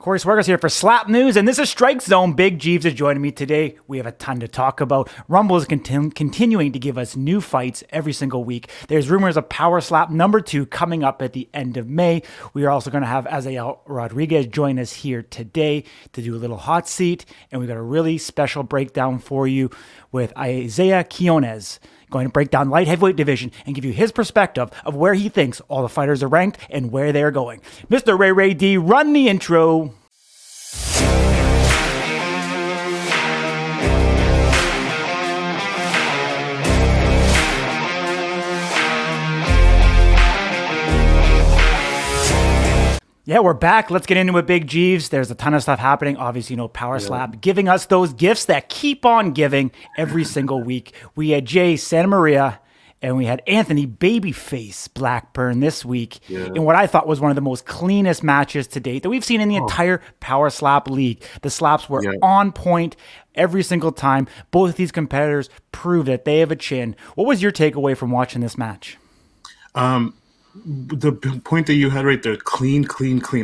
Corey Swergos here for Slap News, and this is Strike Zone. Big Jeeves is joining me today. We have a ton to talk about. Rumble is continuing to give us new fights every single week. There's rumors of Power Slap #2 coming up at the end of May. We are also going to have Isaih Rodriguez join us here today to do a little hot seat, and we've got a really special breakdown for you with Isaih Quinones, going to break down light heavyweight division and give you his perspective of where he thinks all the fighters are ranked and where they're going. Mr. Ray D, run the intro. Yeah, we're back. Let's get into it, Big Jeeves. There's a ton of stuff happening. Obviously, Power Slap giving us those gifts that keep on giving every single week. We had Jay Santamaria and we had Anthony Babyface Blackburn this week in what I thought was one of the most cleanest matches to date that we've seen in the entire Power Slap league. The slaps were on point every single time. Both of these competitors prove that they have a chin. What was your takeaway from watching this match? The point that you had right there, clean.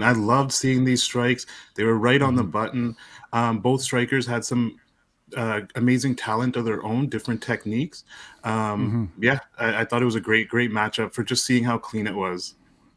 I loved seeing these strikes. They were right on the button. Both strikers had some amazing talent of their own, different techniques. Yeah, I thought it was a great matchup for just seeing how clean it was.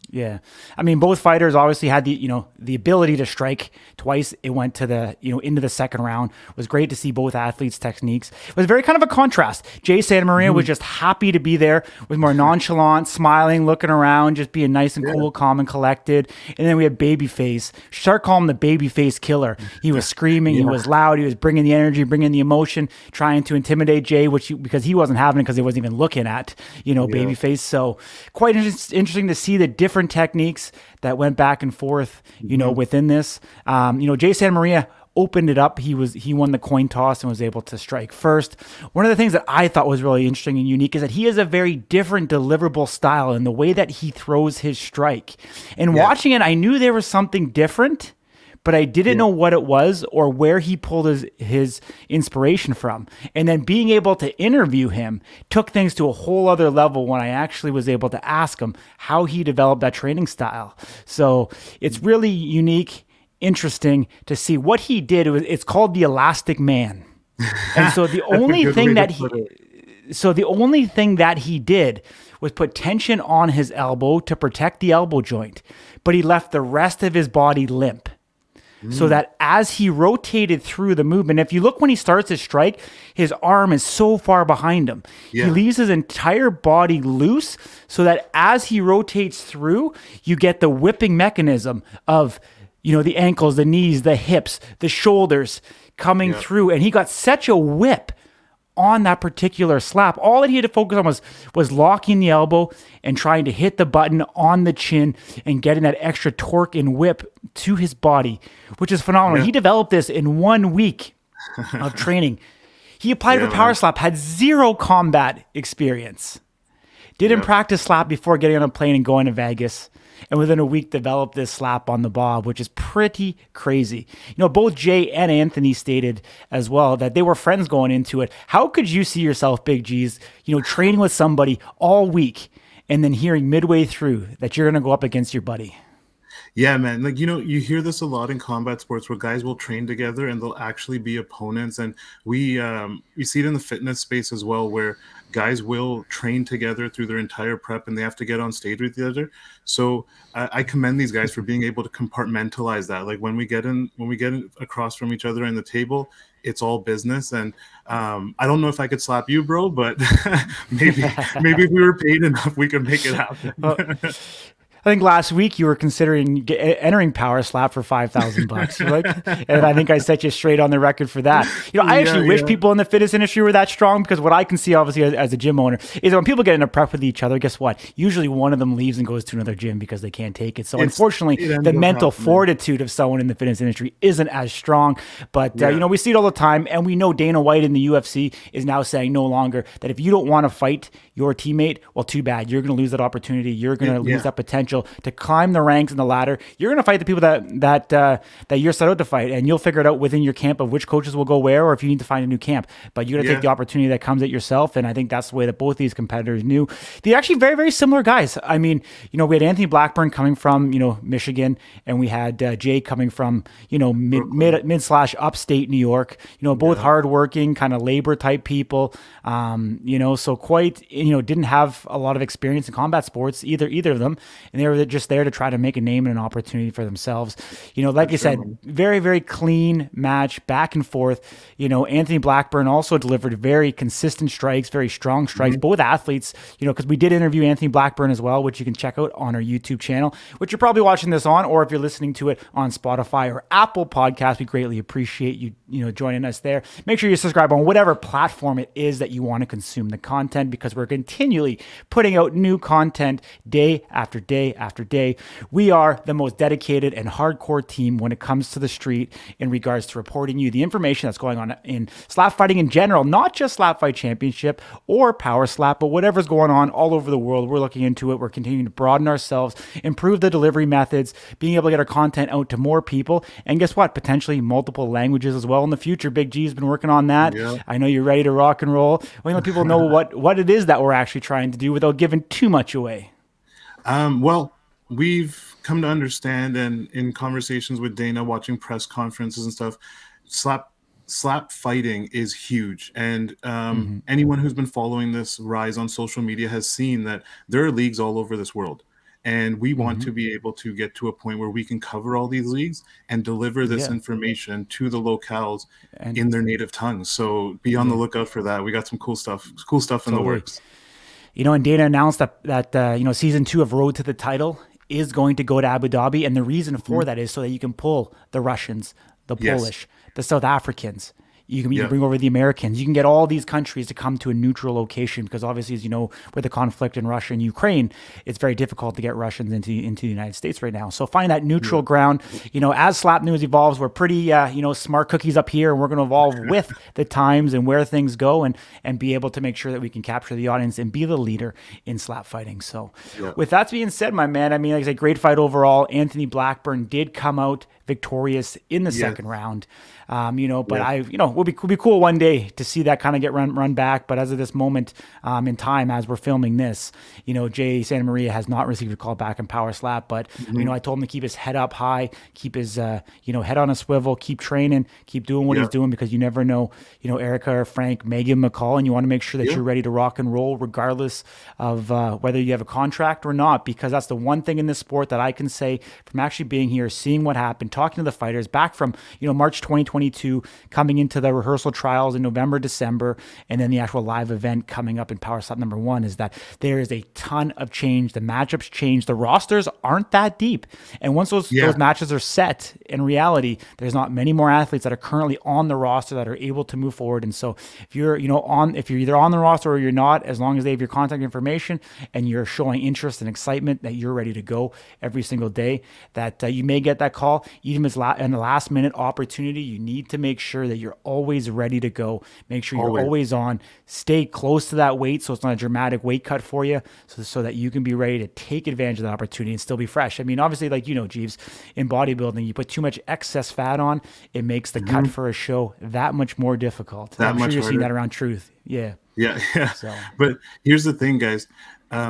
Yeah. I mean, both fighters obviously had the ability to strike twice. It went to the, into the second round. It was great to see both athletes' techniques. It was very kind of a contrast. Jay Santamaria was just happy to be there, was more nonchalant, smiling, looking around, just being nice and cool, calm and collected. And then we had Babyface. Start calling him the Babyface killer. He was screaming, he was loud, he was bringing the energy, bringing the emotion, trying to intimidate Jay, because he wasn't having it because he wasn't even looking at, Babyface. So quite interesting to see the different techniques that went back and forth, within this. Jay Santamaria opened it up. He won the coin toss and was able to strike first. One of the things that I thought was really interesting and unique is that he has a very different deliverable style in the way that he throws his strike. And watching it, I knew there was something different, but I didn't know what it was or where he pulled his inspiration from. And then being able to interview him took things to a whole other level when I actually was able to ask him how he developed that training style. So it's really unique, interesting to see what he did. It's called the Elastic Man. And so the only thing that he did was put tension on his elbow to protect the elbow joint, but he left the rest of his body limp. So that as he rotated through the movement, if you look when he starts his strike, his arm is so far behind him. He leaves his entire body loose so that as he rotates through, you get the whipping mechanism of, the ankles, the knees, the hips, the shoulders coming through. And he got such a whip on that particular slap. All that he had to focus on was locking the elbow and trying to hit the button on the chin and getting that extra torque and whip to his body, which is phenomenal. He developed this in 1 week of training. He applied for Power Slap, had zero combat experience. Didn't practice slap before getting on a plane and going to Vegas. And within a week developed this slap on the bob, which is pretty crazy. Both Jay and Anthony stated as well that they were friends going into it. How could you see yourself, Big G's, training with somebody all week and then hearing midway through that you're going to go up against your buddy? Yeah, man. You hear this a lot in combat sports where guys will train together and they'll actually be opponents. And we see it in the fitness space as well, where guys will train together through their entire prep and they have to get on stage with each other. So I commend these guys for being able to compartmentalize that. Like when we get across from each other in the table, it's all business. And I don't know if I could slap you, bro, but maybe if we were paid enough, we could make it happen. I think last week you were considering entering Power Slap for $5,000. And I think I set you straight on the record for that. I actually wish people in the fitness industry were that strong, because what I can see, obviously, as a gym owner, is when people get into prep with each other, guess what? Usually one of them leaves and goes to another gym because they can't take it. So unfortunately, the mental fortitude of someone in the fitness industry isn't as strong. But, we see it all the time. And we know Dana White in the UFC is now saying no longer that if you don't want to fight your teammate, well, too bad. You're going to lose that opportunity. You're going to lose that potential. potential to climb the ranks and the ladder, you're going to fight the people that you're set out to fight, and you'll figure it out within your camp of which coaches will go where, or if you need to find a new camp. But you got to take the opportunity that comes at yourself, and I think that's the way that both these competitors knew. They're actually very, very similar guys. I mean, we had Anthony Blackburn coming from, Michigan, and we had Jay coming from, mid/upstate New York, both hardworking, kind of labor type people, so quite, didn't have a lot of experience in combat sports, either of them. And they were just there to try to make a name and an opportunity for themselves. Like I said, very, very clean match, back and forth. Anthony Blackburn also delivered very consistent strikes, very strong strikes, both athletes, because we did interview Anthony Blackburn as well, which you can check out on our YouTube channel, which you're probably watching this on, or if you're listening to it on Spotify or Apple Podcasts, we greatly appreciate you joining us there. Make sure you subscribe on whatever platform it is that you want to consume the content, because we're continually putting out new content day after day after day. We are the most dedicated and hardcore team when it comes to the street in regards to reporting you the information that's going on in slap fighting in general, not just Slap Fight Championship or Power Slap, but whatever's going on all over the world. We're looking into it. We're continuing to broaden ourselves, improve the delivery methods, being able to get our content out to more people, and guess what? Potentially multiple languages as well in the future. Big G's been working on that. Yeah. I know you're ready to rock and roll. We let people know what it is that we're actually trying to do without giving too much away. Well, we've come to understand, and in conversations with Dana, watching press conferences and stuff, slap fighting is huge. And anyone who's been following this rise on social media has seen that there are leagues all over this world. And we want to be able to get to a point where we can cover all these leagues and deliver this information to the locales in their native tongues. So be on the lookout for that. We got some cool stuff in the works. And Dana announced that season 2 of Road to the Title is going to go to Abu Dhabi. And the reason for that is so that you can pull the Russians, the Polish, the South Africans. You can bring over the Americans. You can get all these countries to come to a neutral location, because obviously, as you know, with the conflict in Russia and Ukraine, it's very difficult to get Russians into the United States right now. So find that neutral ground. As Slap News evolves, we're pretty, smart cookies up here, and we're going to evolve with the times and where things go, and be able to make sure that we can capture the audience and be the leader in slap fighting. So with that being said, my man, like I said, great fight overall. Anthony Blackburn did come out victorious in the second round. But would be cool one day to see that kind of get run back. But as of this moment in time, as we're filming this, Jay Santamaria has not received a call back in Power Slap. But I told him to keep his head up high, keep his head on a swivel, keep training, keep doing what he's doing, because you never know, Erica or Frank may give him a call, and you want to make sure that you're ready to rock and roll regardless of whether you have a contract or not. Because that's the one thing in this sport that I can say from actually being here, seeing what happened, talking to the fighters back from March 2022, coming into the rehearsal trials in November, December, and then the actual live event coming up in Power Slap number 1, is that there is a ton of change. The matchups change. The rosters aren't that deep. And once those matches are set, in reality, there's not many more athletes that are currently on the roster that are able to move forward. And so if you're, if you're either on the roster or you're not, as long as they have your contact information and you're showing interest and excitement that you're ready to go every single day, that you may get that call. Even if it's in the last minute opportunity, you need to make sure that you're always ready to go. Make sure you're always on. Stay close to that weight so it's not a dramatic weight cut for you, so that you can be ready to take advantage of that opportunity and still be fresh. I mean, obviously, Jeeves, in bodybuilding, you put too much excess fat on, it makes the cut for a show that much more difficult. I'm sure you're seeing that around Truth. Yeah. So. But here's the thing, guys.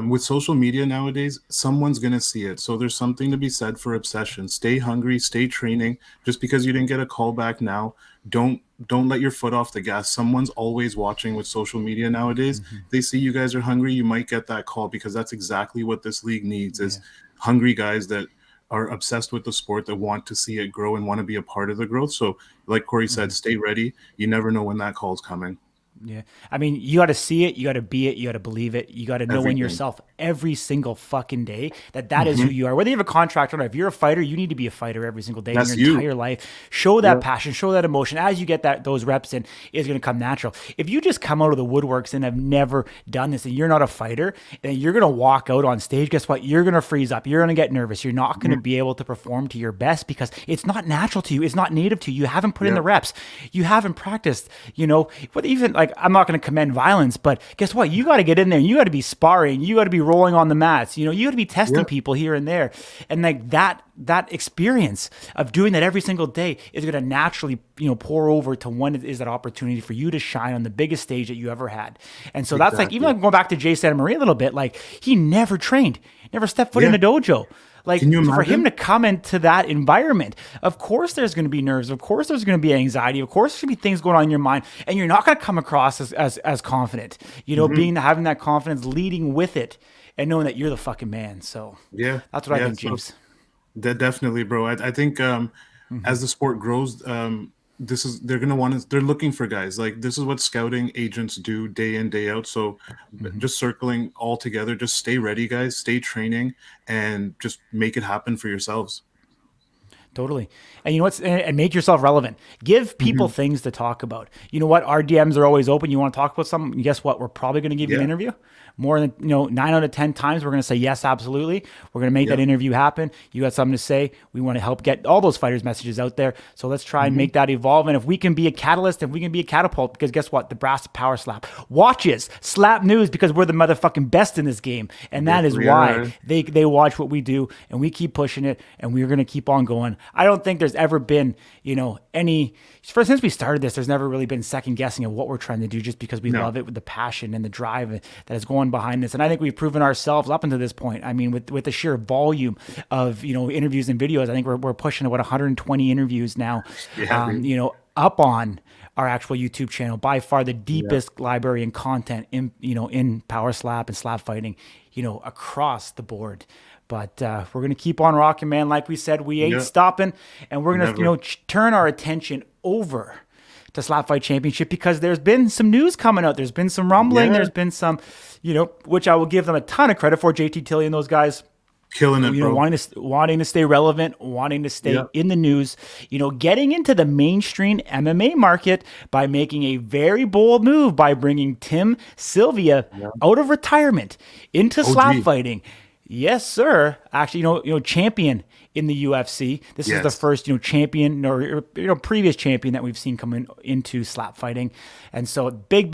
With social media nowadays, someone's going to see it. So there's something to be said for obsession. Stay hungry, stay training. Just because you didn't get a call back now, don't let your foot off the gas. Someone's always watching with social media nowadays. They see you guys are hungry, you might get that call, because that's exactly what this league needs, is hungry guys that are obsessed with the sport, that want to see it grow and want to be a part of the growth. So like Corey said, stay ready. You never know when that call's coming. Yeah. I mean, you got to see it, you got to be it, you got to believe it, you got to know in yourself every single fucking day that is who you are. Whether you have a contract or not, if you're a fighter, you need to be a fighter every single day in your entire life. Show that passion, show that emotion. As you get those reps in, it's going to come natural. If you just come out of the woodworks and have never done this and you're not a fighter, and you're going to walk out on stage, guess what? You're going to freeze up. You're going to get nervous. You're not going to be able to perform to your best, because it's not natural to you. It's not native to you. You haven't put in the reps. You haven't practiced, but even like like, I'm not going to commend violence, but guess what? You got to get in there. You got to be sparring. You got to be rolling on the mats. You know, you got to be testing people here and there. And like that experience of doing that every single day is going to naturally, you know, pour over to when it is that opportunity for you to shine on the biggest stage that you ever had. And so that's like, even like going back to Jay Santamaria a little bit, like he never trained, never stepped foot in a dojo. Like for him to come into that environment, of course there's going to be nerves. Of course there's going to be anxiety. Of course there's going to be things going on in your mind, and you're not going to come across as confident, you know, having that confidence, leading with it and knowing that you're the fucking man. So that's what I think, James. Definitely, bro. I think as the sport grows, they're looking for guys. Like this is what scouting agents do day in, day out. So just circling all together, just stay ready, guys, stay training, and just make it happen for yourselves. Totally. And you know what? And make yourself relevant. Give people things to talk about. You know what? Our DMs are always open. You want to talk about something? Guess what? We're probably going to give you an interview. More than, you know, 9 out of 10 times, we're going to say, yes, absolutely. We're going to make that interview happen. You got something to say. We want to help get all those fighters' messages out there. So let's try and make that evolve. And if we can be a catalyst, if we can be a catapult, because guess what? The brass Power Slap watches Slap News because we're the motherfucking best in this game. And that is why they watch what we do, and we keep pushing it, and we're going to keep on going. I don't think there's ever been, you know, since we started this, there's never really been second guessing of what we're trying to do, just because we love it with the passion and the drive that is going behind this. And I think we've proven ourselves up until this point. I mean, with the sheer volume of, you know, interviews and videos, I think we're pushing about 120 interviews now, you know, up on our actual YouTube channel. By far the deepest library and content in, you know, in Power Slap and slap fighting, you know, across the board. But we're going to keep on rocking, man. Like we said, we ain't stopping. And we're going to, you know, turn our attention over to SlapFIGHT Championship, because there's been some news coming out. There's been some rumbling. There's been some, you know, which I will give them a ton of credit for. JT Tilley and those guys. Killing it, bro. Wanting to stay relevant, wanting to stay in the news, you know, getting into the mainstream MMA market by making a very bold move by bringing Tim Sylvia out of retirement into slap fighting. Yes, sir. Actually, you know, champion in the UFC. This is the first, you know, champion or, you know, previous champion that we've seen come into slap fighting. And so big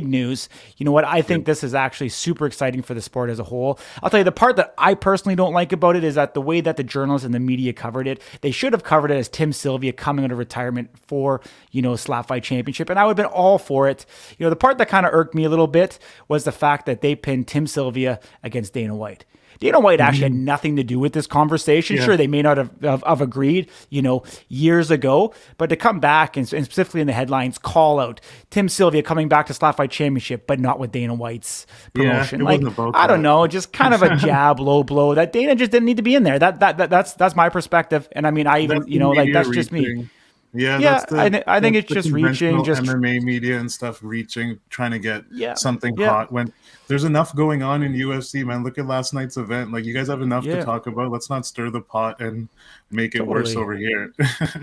news. You know what? I think this is actually super exciting for the sport as a whole. I'll tell you, the part that I personally don't like about it is that the way that the journalists and the media covered it, they should have covered it as Tim Sylvia coming out of retirement for, you know, SlapFIGHT Championship. And I would have been all for it. You know, the part that kind of irked me a little bit was the fact that they pinned Tim Sylvia against Dana White. Dana White actually had nothing to do with this conversation. Sure, they may not have agreed, you know, years ago, but to come back and specifically in the headlines, call out Tim Sylvia coming back to SlapFIGHT Championship, but not with Dana White's promotion. Like, I don't know, just kind of a jab, low blow that Dana just didn't need to be in there. That's my perspective. And I mean, I even, you know, like that's just me. Yeah, I think it's just reaching, just MMA media and stuff reaching, trying to get something hot when there's enough going on in UFC, man. Look at last night's event. Like, you guys have enough to talk about. Let's not stir the pot and make it worse over here.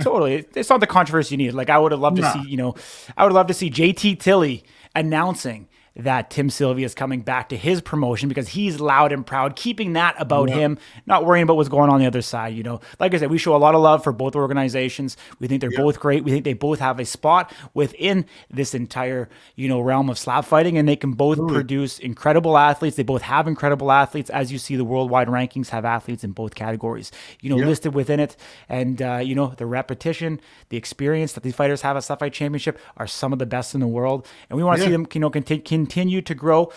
Totally. It's not the controversy you need. Like, I would have loved to see, you know, I would love to see JT Tilley announcing that Tim Sylvia is coming back to his promotion because he's loud and proud, keeping that about him, not worrying about what's going on the other side. You know, like I said, we show a lot of love for both organizations. We think they're both great. We think they both have a spot within this entire, you know, realm of slap fighting, and they can both produce incredible athletes. They both have incredible athletes. As you see, the worldwide rankings have athletes in both categories, you know, listed within it. And, you know, the repetition, the experience that these fighters have at SlapFIGHT Championship are some of the best in the world. And we want to see them, you know, continue to grow.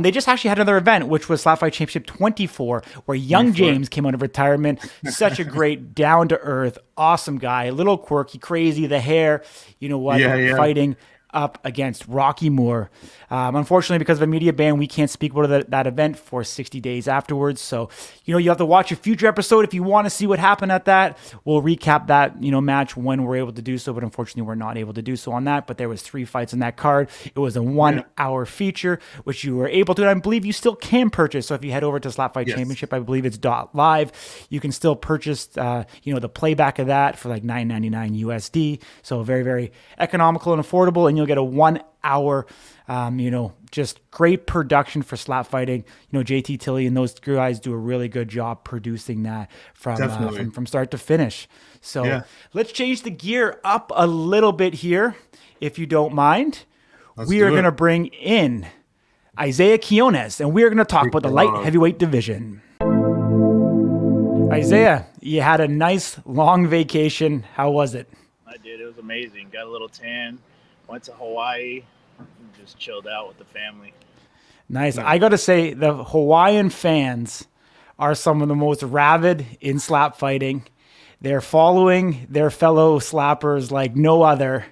They just actually had another event, which was SlapFIGHT Championship 24, where young James came out of retirement. Such a great, down-to-earth, awesome guy, a little quirky, crazy, the hair, you know what, fighting up against Rocky Moore. Unfortunately, because of a media ban, we can't speak about that event for 60 days afterwards. So, you know, you have to watch a future episode if you want to see what happened at that. We'll recap that, you know, match when we're able to do so, but unfortunately we're not able to do so on that. But there was 3 fights in that card. It was a 1-hour feature, which you were able to, and I believe you still can purchase. So if you head over to SlapFIGHT Championship, I believe it's .live, you can still purchase, you know, the playback of that for like $9.99 USD. So very, very economical and affordable, and you'll get a 1-hour, you know, just great production for slap fighting. You know, JT Tilley and those guys do a really good job producing that from start to finish. So let's change the gear up a little bit here, if you don't mind. we are going to bring in Isaih Quinones, and we are going to talk about the light heavyweight division. Isaih, you had a nice long vacation. How was it? I did. It was amazing. Got a little tan. Went to Hawaii. And just chilled out with the family. Nice. I got to say, the Hawaiian fans are some of the most rabid in slap fighting. They're following their fellow slappers like no other.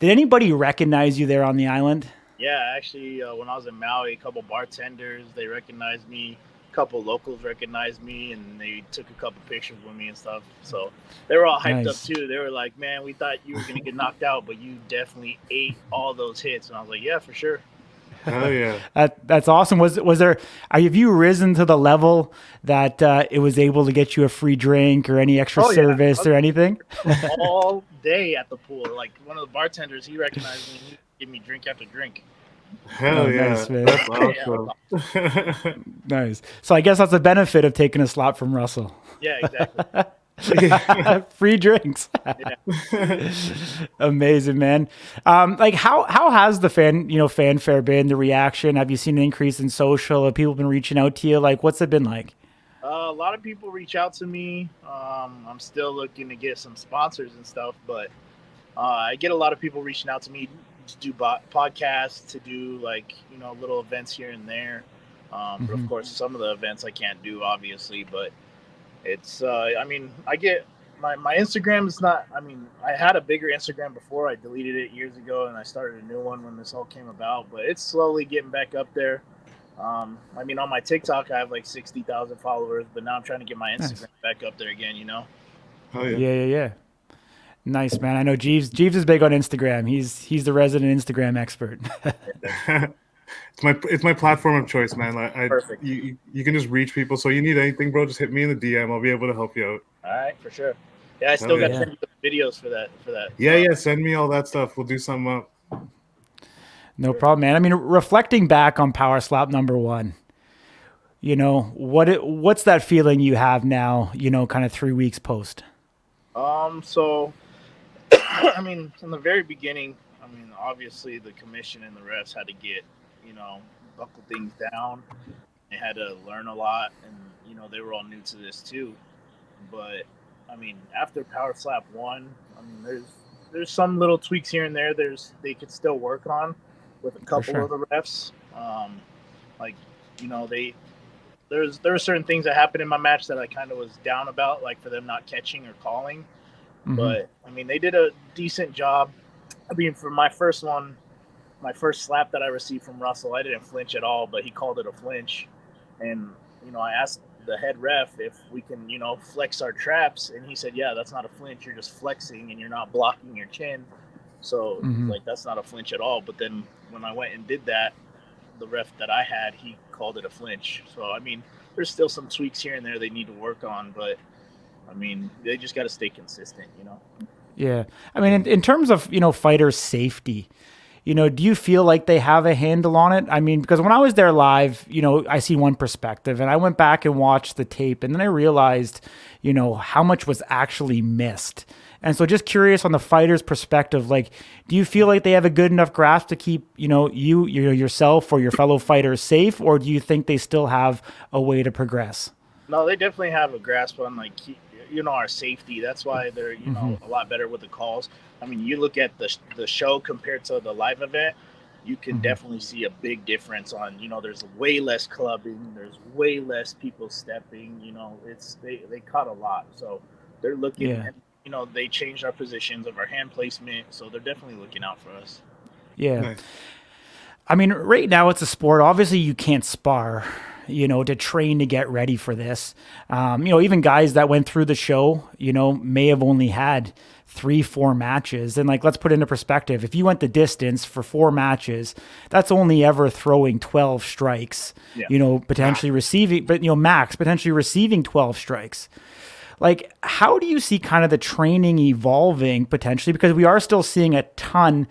Did anybody recognize you there on the island? Yeah, actually, when I was in Maui, a couple bartenders, they recognized me. A couple locals recognized me, and they took a couple pictures with me and stuff. So they were all hyped up too. They were like, man, we thought you were going to get knocked out, but you definitely ate all those hits. And I was like, yeah, for sure. Oh yeah, that's awesome. Was there? Have you risen to the level that it was able to get you a free drink or any extra service or anything? All day at the pool, like one of the bartenders, he recognized me. He gave me drink after drink. Hell yeah, nice, man. That's awesome. Nice. So I guess that's a benefit of taking a slap from Russell. Yeah, exactly. Free drinks. Amazing, man. Like how has the fanfare been, the reaction? Have you seen an increase in social? Have people been reaching out to you? Like, what's it been like? A lot of people reach out to me. I'm still looking to get some sponsors and stuff, but I get a lot of people reaching out to me to do podcasts, to do like, little events here and there. But of course, some of the events I can't do, obviously, but it's, I get my Instagram is not, I had a bigger Instagram before. I deleted it years ago and I started a new one when this all came about, but it's slowly getting back up there. On my TikTok, I have like 60,000 followers, but now I'm trying to get my Instagram back up there again, Oh yeah. Nice, man. I know Jeeves is big on Instagram. He's the resident Instagram expert. It's my platform of choice, man. Perfect. You can just reach people. So you need anything, bro, just hit me in the DM. I'll be able to help you out. All right, for sure. Yeah, I still got to send you the videos for that. Yeah, send me all that stuff. We'll do something up. No problem, man. Reflecting back on Power Slap #1, what's that feeling you have now, kind of 3 weeks post? So, in the very beginning, obviously the commission and the refs had to get, buckle things down. They had to learn a lot, and, they were all new to this too. But, after Power Slap 1, there's some little tweaks here and there they could still work on with a couple of the refs. There were certain things that happened in my match that I kind of was down about, like for them not catching or calling. But, they did a decent job. For my first one, my first slap that I received from Russell, I didn't flinch at all, but he called it a flinch. And, I asked the head ref if we can, flex our traps. And he said, yeah, that's not a flinch. You're just flexing and you're not blocking your chin. So, that's not a flinch at all. But then when I went and did that, the ref that I had, he called it a flinch. So, there's still some tweaks here and there they need to work on. But, they just got to stay consistent, Yeah. In terms of, fighters' safety, do you feel like they have a handle on it? Because when I was there live, I see one perspective, and I went back and watched the tape, and then I realized, how much was actually missed. And so just curious on the fighter's perspective, like, do you feel like they have a good enough grasp to keep, yourself or your fellow fighters safe, or do you think they still have a way to progress? No, they definitely have a grasp on, our safety. That's why they're, a lot better with the calls. You look at the show compared to the live event, you can definitely see a big difference on, there's way less clubbing, there's way less people stepping, they caught a lot. So they're looking at, they changed our positions of our hand placement. So they're definitely looking out for us. Yeah. Nice. Right now it's a sport. Obviously you can't spar, to train to get ready for this. Even guys that went through the show, may have only had 3-4 matches. And let's put it into perspective. If you went the distance for 4 matches, that's only ever throwing 12 strikes, potentially receiving, but max potentially receiving 12 strikes. How do you see kind of the training evolving potentially? Because we are still seeing a ton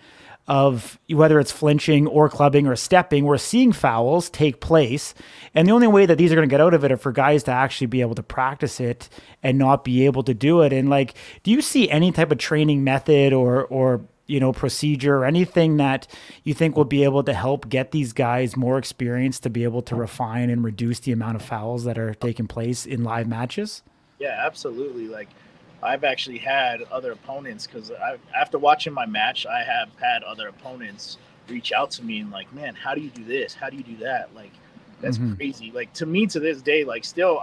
of, whether it's flinching or clubbing or stepping, we're seeing fouls take place. And the only way that these are going to get out of it are for guys to actually be able to practice it and not be able to do it. And do you see any type of training method or procedure or anything that you think will be able to help get these guys more experience to be able to refine and reduce the amount of fouls that are taking place in live matches? Yeah, absolutely. Like, I've actually had other opponents, because after watching my match, I have had other opponents reach out to me and like, man, how do you do this? How do you do that? Like, that's crazy. Like, to me, to this day, like, still,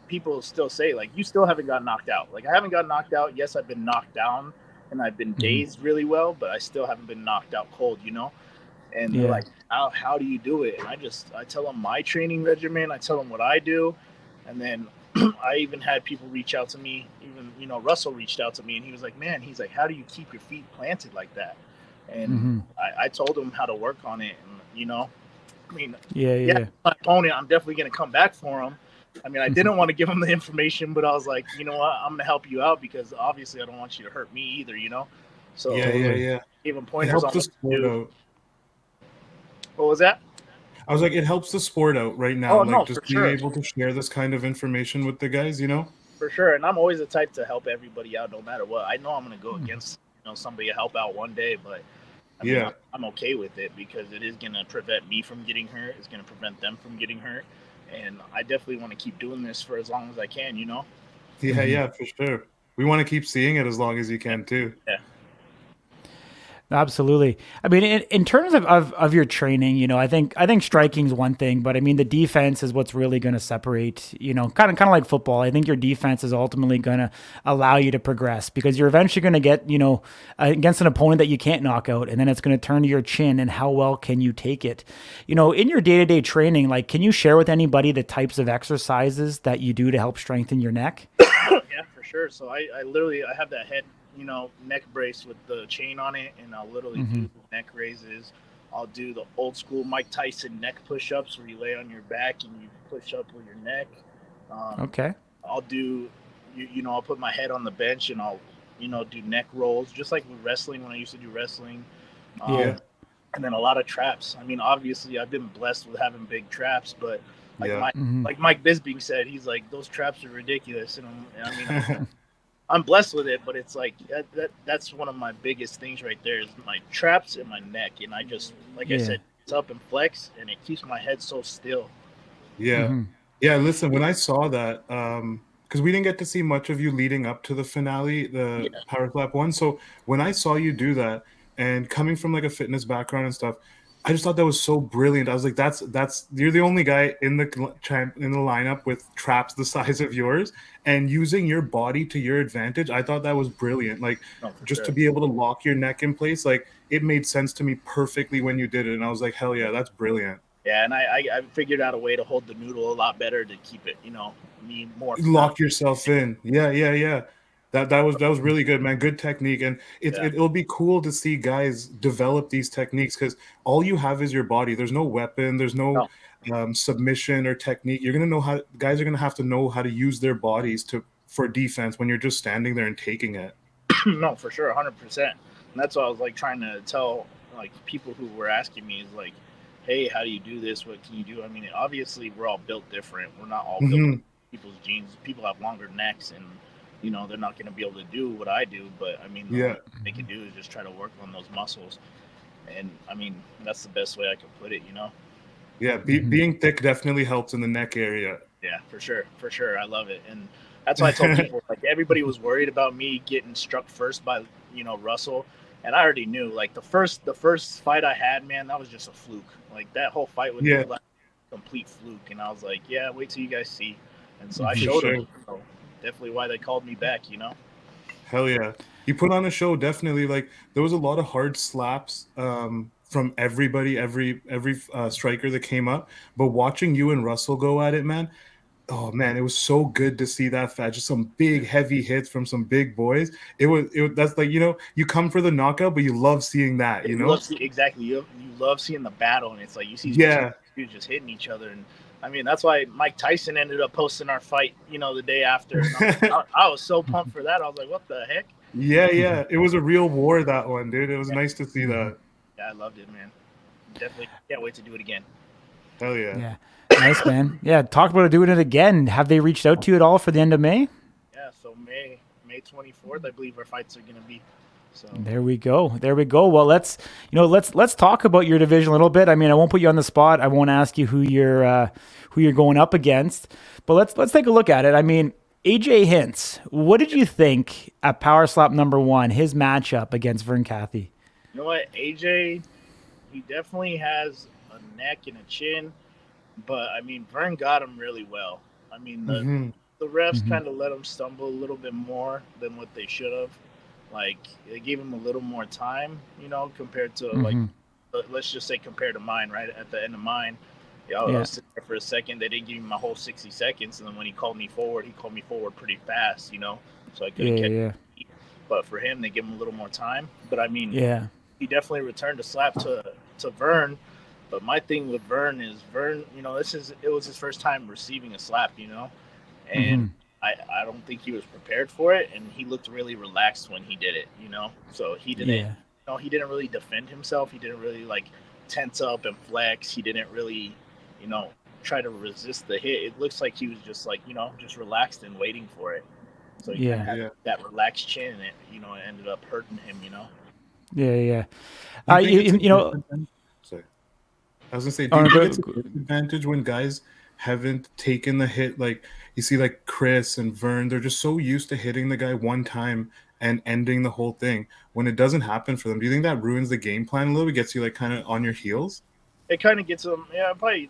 people still say, like, you still haven't got knocked out. Like, I haven't got knocked out. Yes, I've been knocked down and I've been dazed really well, but I still haven't been knocked out cold, And they're like, how do you do it? And I tell them my training regimen. I tell them what I do. And then I even had people reach out to me. Even, Russell reached out to me and he was like, man, how do you keep your feet planted like that? And I told him how to work on it. And, my opponent, I'm definitely going to come back for him. I mean, I didn't want to give him the information, but I was like, you know what? I'm going to help you out because obviously I don't want you to hurt me either, So yeah. Give him pointers on the sport out. What was that? I was like, it helps the sport out right now. Oh, no, just for being sure. able to share this kind of information with the guys, For sure. And I'm always the type to help everybody out no matter what. I know I'm going to go against, somebody to help out one day, but I mean, I'm okay with it because it is going to prevent me from getting hurt. It's going to prevent them from getting hurt. And I definitely want to keep doing this for as long as I can, Yeah, for sure. We want to keep seeing it as long as you can too. Yeah. Absolutely. I mean, in terms of your training, I think striking is one thing, but I mean, the defense is what's really going to separate, kind of like football. I think your defense is ultimately going to allow you to progress because you're eventually going to get, against an opponent that you can't knock out. And then it's going to turn to your chin and how well can you take it? In your day-to-day training, like, can you share with anybody the types of exercises that you do to help strengthen your neck? Yeah, for sure. So I have that head, neck brace with the chain on it, and I'll literally do neck raises. I'll do the old school Mike Tyson neck push-ups where you lay on your back and you push up with your neck. Okay. I'll do, I'll put my head on the bench and I'll, do neck rolls, just like with wrestling when I used to do wrestling. And then a lot of traps. I mean, obviously I've been blessed with having big traps, but like Mike Bisbee said, he's like, those traps are ridiculous. And I'm blessed with it, but it's like that's one of my biggest things right there is my traps and my neck. And I just, like I said, it's up and flex and it keeps my head so still. Yeah. Yeah. Listen, when I saw that, because we didn't get to see much of you leading up to the finale, the Power Slap one. So when I saw you do that and coming from like a fitness background and stuff, I just thought that was so brilliant. I was like, that's you're the only guy in the lineup with traps the size of yours and using your body to your advantage. I thought that was brilliant. Like to be able to lock your neck in place, like it made sense to me perfectly when you did it. And I was like, hell yeah, that's brilliant. Yeah, and I figured out a way to hold the noodle a lot better to keep it, me more. Lock yourself in. Yeah. That was really good, man. Good technique, and it'll be cool to see guys develop these techniques because all you have is your body. There's no weapon. There's no submission or technique. Guys are gonna have to know how to use their bodies for defense when you're just standing there and taking it. No, for sure, 100%. And that's what I was like trying to tell like people who were asking me is like, hey, how do you do this? What can you do? I mean, obviously we're all built different. We're not all built people's genes. People have longer necks and they're not going to be able to do what I do, but I mean, what they can do is just try to work on those muscles. And I mean, that's the best way I can put it, Yeah. Being thick definitely helps in the neck area. Yeah, for sure. I love it. And that's why I told people, like, everybody was worried about me getting struck first by, Russell. And I already knew, like, the first fight I had, man, that was just a fluke. Like, that whole fight was like a complete fluke. And I was like, yeah, wait till you guys see. And so I showed them. So definitely why they called me back, Hell yeah. You put on a show, definitely. Like, there was a lot of hard slaps from everybody, every striker that came up. But watching you and Russell go at it, man, oh man, it was so good to see that fight. Just some big, heavy hits from some big boys. That's like, you come for the knockout, but you love seeing that, Exactly. You love seeing the battle, and it's like you see dudes just hitting each other. And I mean, that's why Mike Tyson ended up posting our fight, the day after. I was so pumped for that. I was like, what the heck? Yeah. It was a real war, that one, dude. It was nice to see that. Yeah, I loved it, man. Definitely can't wait to do it again. Hell yeah. Yeah. Nice, man. Yeah, talk about doing it again. Have they reached out to you at all for the end of May? Yeah, so May 24th, I believe our fights are going to be. So there we go. There we go. Well, let's talk about your division a little bit. I mean, I won't put you on the spot. I won't ask you who you're going up against, but let's take a look at it. I mean, AJ Hintz, what did you think at Power Slap #1, his matchup against Vern Cathy? You know what, AJ, he definitely has a neck and a chin, but I mean, Vern got him really well. I mean, the refs kind of let him stumble a little bit more than what they should have. Like, they gave him a little more time, you know, compared to like, let's just say compared to mine, right? At the end of mine, I was sitting there for a second. They didn't give me my whole 60 seconds. And then when he called me forward pretty fast, you know, so I couldn't catch him. But for him, they give him a little more time. But I mean, he definitely returned a slap to Vern. But my thing with Vern is you know, it was his first time receiving a slap, you know, and I don't think he was prepared for it, and he looked really relaxed when he did it, you know. So he didn't, you know, he didn't really defend himself. He didn't really like tense up and flex. He didn't really, you know, try to resist the hit. It looks like he was just like, you know, just relaxed and waiting for it. So he had that relaxed chin, and it, you know, it ended up hurting him, you know. You know. Sorry, I was gonna say, do you think it's a disadvantage when guys haven't taken the hit? Like, you see, like Chris and Vern, they're just so used to hitting the guy one time and ending the whole thing. When it doesn't happen for them, do you think that ruins the game plan a little bit, gets you like kind of on your heels? It kind of gets them, probably,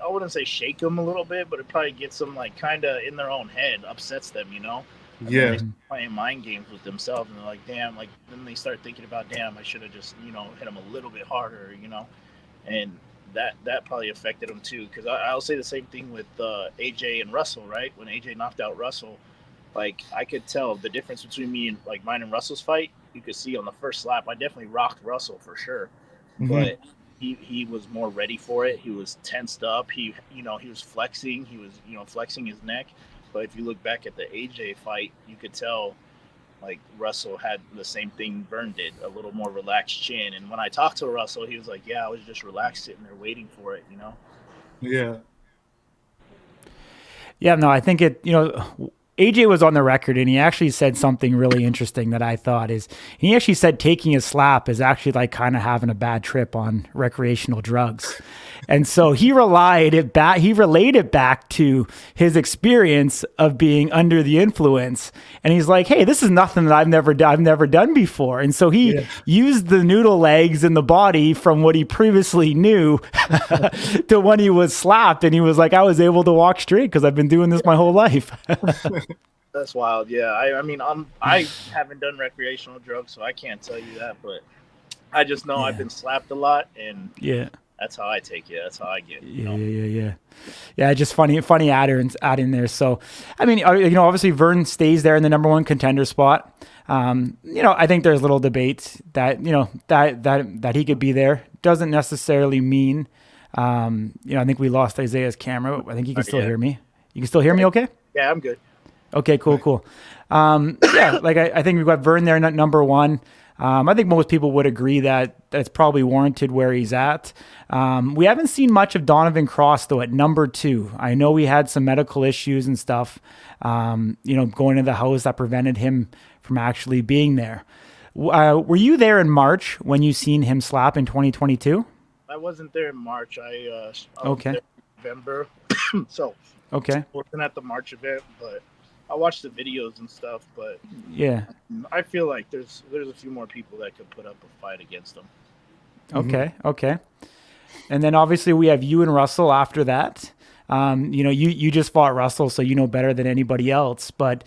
I wouldn't say shake them a little bit, but it probably gets them like kind of in their own head, upsets them, you know? And they start playing mind games with themselves, and they're like, damn, like, then they start thinking about, damn, I should have just, you know, hit them a little bit harder, you know? And that probably affected him too, because I'll say the same thing with AJ and Russell, right? When AJ knocked out Russell, like, I could tell the difference between me and like mine and Russell's fight. You could see on the first slap, I definitely rocked Russell for sure, but he was more ready for it. He was tensed up. He was flexing. He was, you know, flexing his neck. But if you look back at the AJ fight, you could tell like Russell had the same thing Vern did, a little more relaxed chin. And when I talked to Russell, he was like, yeah, I was just relaxed sitting there waiting for it, you know? Yeah, no, I think it, you know, AJ was on the record and he actually said something really interesting that I thought is, he actually said taking a slap is actually like kind of having a bad trip on recreational drugs. And so he relayed it back to his experience of being under the influence. And he's like, hey, this is nothing that I've never done before. And so he used the noodle legs and the body from what he previously knew to when he was slapped. And he was like, I was able to walk straight because I've been doing this my whole life. That's wild. Yeah. I mean, I haven't done recreational drugs, so I can't tell you that, but I just know I've been slapped a lot, and that's how I take it. That's how I get. Yeah. Just funny add in there. So, I mean, you know, obviously Vern stays there in the #1 contender spot. You know, I think there's little debate that, you know, that he could be there. Doesn't necessarily mean, you know, I think we lost Isaiah's camera. I think you can still hear me. You can still hear me okay? Yeah, I'm good. Okay, cool. Like I think we've got Vern there at #1. I think most people would agree that that's probably warranted where he's at. We haven't seen much of Donovan Cross, though, at #2. I know he had some medical issues and stuff, you know, going to the house that prevented him from actually being there. Were you there in March when you seen him slap in 2022? I wasn't there in March. I was there in November. So I wasn't at the March event, but I watched the videos and stuff, but I feel like there's a few more people that could put up a fight against them. Okay. And then obviously we have you and Russell after that. You know, you just fought Russell, so you know better than anybody else. But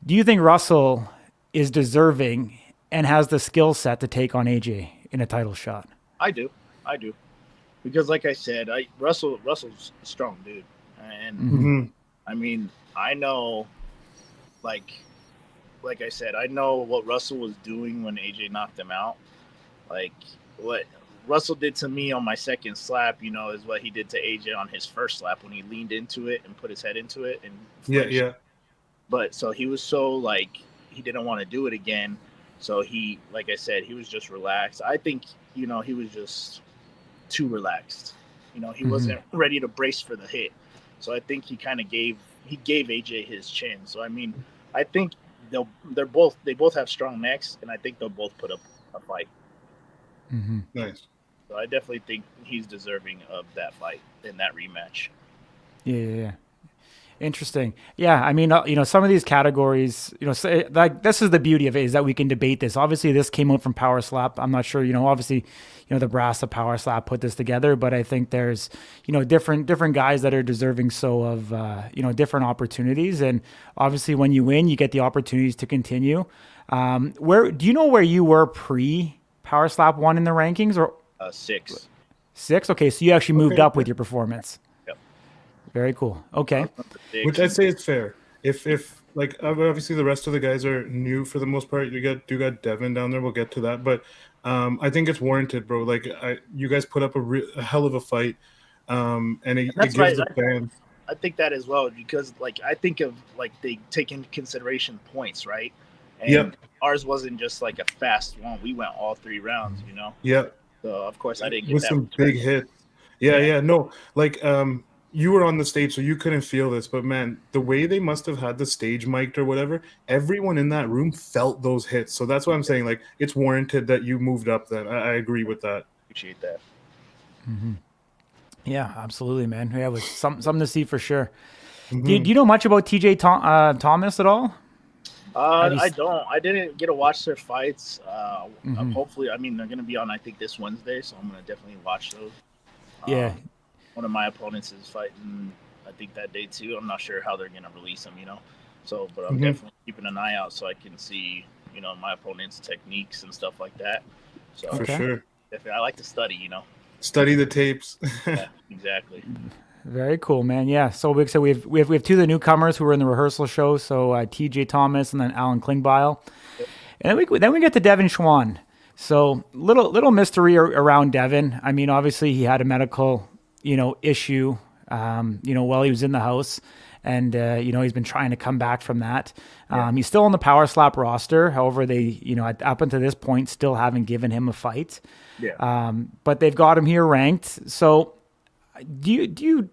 do you think Russell is deserving and has the skill set to take on AJ in a title shot? I do. Because like I said, Russell's a strong dude. And I mean, I know, like I said, I know what Russell was doing when AJ knocked him out. Like, what Russell did to me on my second slap, you know, is what he did to AJ on his first slap when he leaned into it and put his head into it. And But so he was so, like, he didn't want to do it again. So he, like I said, he was just relaxed. I think, you know, he was just too relaxed. You know, he wasn't ready to brace for the hit. So I think he kind of gave AJ his chin. So, I mean, I think they both have strong necks, and I think they'll both put up a fight. Nice. So I definitely think he's deserving of that fight in that rematch. Yeah. Interesting. Yeah, I mean, some of these categories, like this is the beauty of it, is that we can debate this. Obviously, this came out from Power Slap. I'm not sure, obviously, the brass of Power Slap put this together, but I think there's, different guys that are deserving of, different opportunities. And obviously, when you win, you get the opportunities to continue. Where do you know where you were pre Power Slap 1 in the rankings, or 6? 6? Okay, so you actually moved up with your performance. Very cool. Okay. Which I'd say is fair. If like obviously the rest of the guys are new for the most part. You got Devin down there. We'll get to that, but I think it's warranted, bro. Like you guys put up a hell of a fight, and it gives the fans. I think that as well, because like I think of like they take into consideration points, right? And ours wasn't just like a fast one. We went all 3 rounds, Yep. So of course I didn't get with that some big hits. Yeah. No, like you were on the stage, so you couldn't feel this, but man, the way they must have had the stage mic'd or whatever, everyone in that room felt those hits. So that's why I'm saying, like, it's warranted that you moved up. Then I agree with that. Appreciate that. Yeah, absolutely, man. Yeah, it was something to see for sure. Do you know much about TJ Thomas at all? I don't. I didn't get to watch their fights. Hopefully, I mean, they're going to be on, I think, this Wednesday, so I'm going to definitely watch those. Yeah. One of my opponents is fighting, I think, that day too. I'm not sure how they're going to release him, So, but I'm definitely keeping an eye out so I can see, my opponent's techniques and stuff like that. So for sure, definitely, I like to study, Study the tapes. Yeah, exactly. Very cool, man. Yeah. So we have 2 of the newcomers who were in the rehearsal show. So TJ Thomas and then Alan Klingbeil. Yep. And then we get to Devin Schwan. So little mystery around Devin. I mean, obviously he had a medical issue, while he was in the house, and he's been trying to come back from that. He's still on the Power Slap roster. However, they, up until this point, still haven't given him a fight. Yeah. But they've got him here ranked. So, do you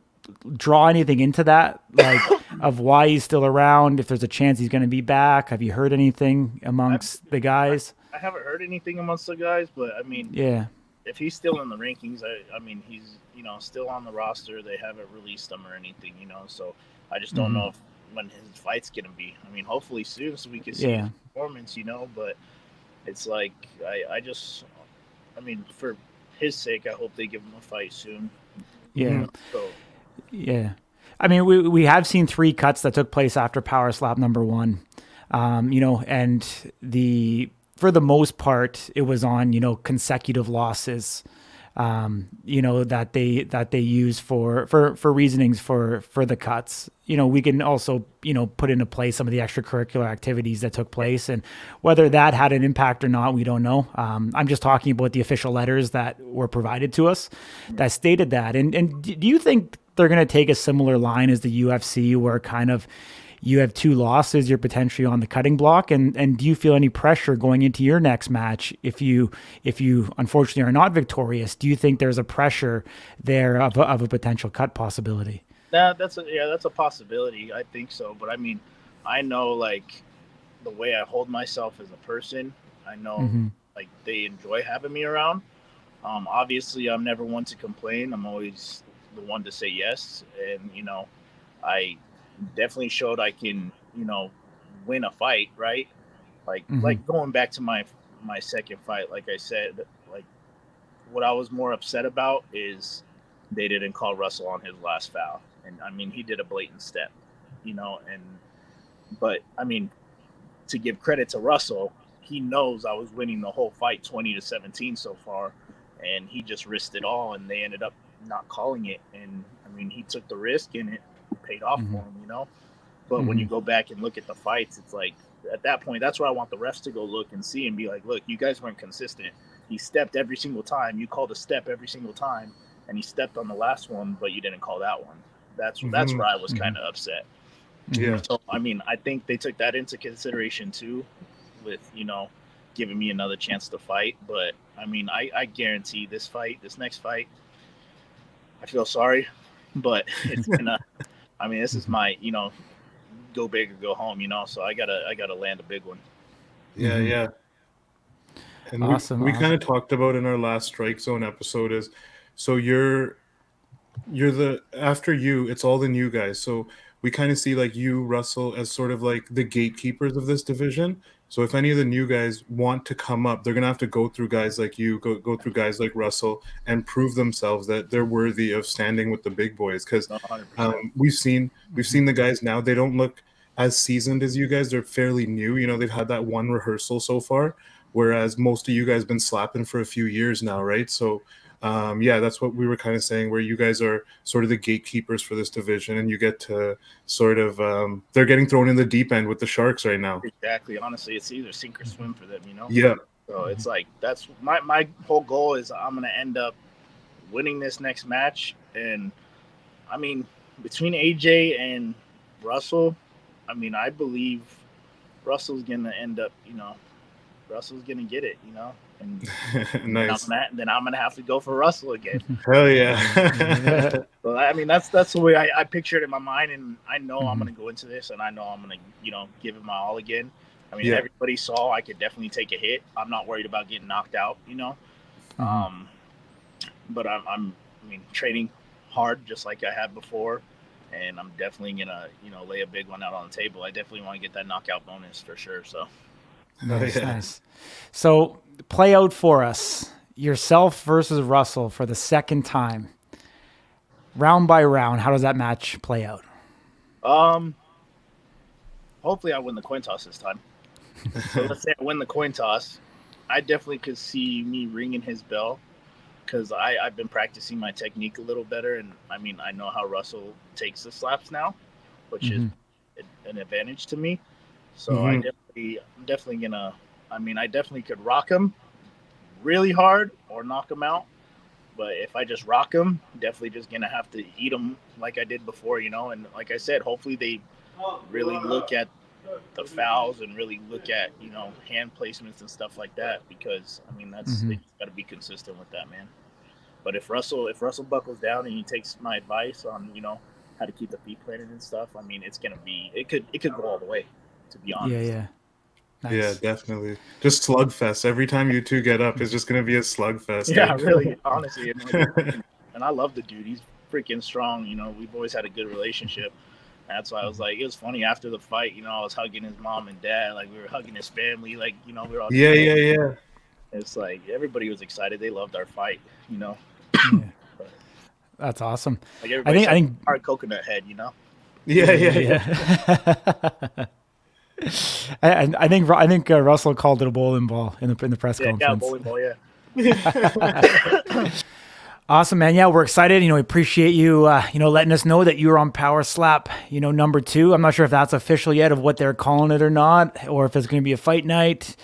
draw anything into that, like of why he's still around? If there's a chance he's going to be back, have you heard anything amongst the guys? I haven't heard anything amongst the guys, but I mean, if he's still in the rankings, I mean, he's still on the roster. They haven't released him or anything, So I just don't know when his fight's gonna be. I mean, hopefully soon, so we can see his performance, But it's like I mean, for his sake, I hope they give him a fight soon. Yeah. I mean, we have seen 3 cuts that took place after Power Slap number 1, and for the most part, it was on, consecutive losses, that they use for reasonings for the cuts. We can also, put into play some of the extracurricular activities that took place, and whether that had an impact or not, we don't know. I'm just talking about the official letters that were provided to us that stated that. And do you think they're going to take a similar line as the UFC, where kind of you have 2 losses, you're potentially on the cutting block, and do you feel any pressure going into your next match if you unfortunately are not victorious? Do you think there's a pressure there of a potential cut possibility? That's a possibility. I think so, but I mean, I know like the way I hold myself as a person. I know like they enjoy having me around. Obviously, I'm never one to complain. I'm always the one to say yes, and I definitely showed I can, win a fight, right? Like going back to my second fight, like I said, like what I was more upset about is they didn't call Russell on his last foul. And I mean, he did a blatant step, but I mean, to give credit to Russell, he knows I was winning the whole fight 20-17 so far, and he just risked it all, and they ended up not calling it. And I mean, he took the risk and it paid off for him, But when you go back and look at the fights, it's like at that point, that's where I want the refs to go look and see and be like, look, you guys weren't consistent. He stepped every single time. You called a step every single time, and he stepped on the last one, but you didn't call that one. That's where I was kind of upset. Yeah. So, I mean, I think they took that into consideration too with, giving me another chance to fight. But, I mean, I guarantee this next fight, I feel sorry, but it's going to – I mean, this is my, go big or go home, you know. So I gotta land a big one. Yeah, yeah. And we kind of talked about in our last Strike Zone episode is, so you're the, after you, it's all the new guys. So we kind of see like you, Russell, as sort of like the gatekeepers of this division. So if any of the new guys want to come up, they're gonna have to go through guys like you, go through guys like Russell, and prove themselves that they're worthy of standing with the big boys. Because we've seen the guys now; they don't look as seasoned as you guys. They're fairly new. You know, they've had that one rehearsal so far, whereas most of you guys been slapping for a few years now, right? So yeah, that's what we were kind of saying, where you guys are sort of the gatekeepers for this division, and you get to sort of they're getting thrown in the deep end with the Sharks right now. Exactly. Honestly, it's either sink or swim for them, you know. Yeah. So it's like, that's my whole goal is I'm gonna end up winning this next match. And I mean, between AJ and Russell, I mean, I believe Russell's gonna end up, you know, Russell's gonna get it, you know. And nice. then I'm gonna have to go for Russell again. Hell yeah. So I mean, that's the way I picture it in my mind, and I know I'm gonna go into this, and I know I'm gonna, you know, give it my all again. I mean, everybody saw I could definitely take a hit. I'm not worried about getting knocked out, you know. But I'm training hard just like I have before, and I'm definitely gonna, you know, lay a big one out on the table. I definitely want to get that knockout bonus for sure. So nice. So play out for us, yourself versus Russell for the second time, round by round. How does that match play out? Hopefully I win the coin toss this time. So let's say I win the coin toss. I definitely could see me ringing his bell, because I've been practicing my technique a little better, and I mean, I know how Russell takes the slaps now, which is an advantage to me. So I'm definitely gonna, I mean, I definitely could rock him really hard or knock him out. But if I just rock him, definitely just gonna have to eat him like I did before, you know. And like I said, hopefully they really look at the fouls and really look at, you know, hand placements and stuff like that, because I mean, that's they just gotta be consistent with that, man. But if Russell buckles down and he takes my advice on, you know, how to keep the feet planted and stuff, I mean, it's gonna be, it could go all the way, to be honest. Yeah. Nice. Yeah, definitely. Just slugfest. Every time you two get up, it's just going to be a slugfest. Yeah, really, honestly. And I love the dude. He's freaking strong. You know, we've always had a good relationship. That's why I was like, it was funny after the fight, you know, I was hugging his mom and dad. Like, we were hugging his family. Like, you know, we were all Yeah. It's like everybody was excited. They loved our fight, you know. That's awesome. Like, everybody I think hard coconut head, you know. Yeah. I think Russell called it a bowling ball in the press conference. Yeah, bowling ball, yeah. Awesome, man. Yeah, we're excited. You know, we appreciate you, letting us know that you were on Power Slap, number 2. I'm not sure if that's official yet of what they're calling it or not, or if it's going to be a fight night.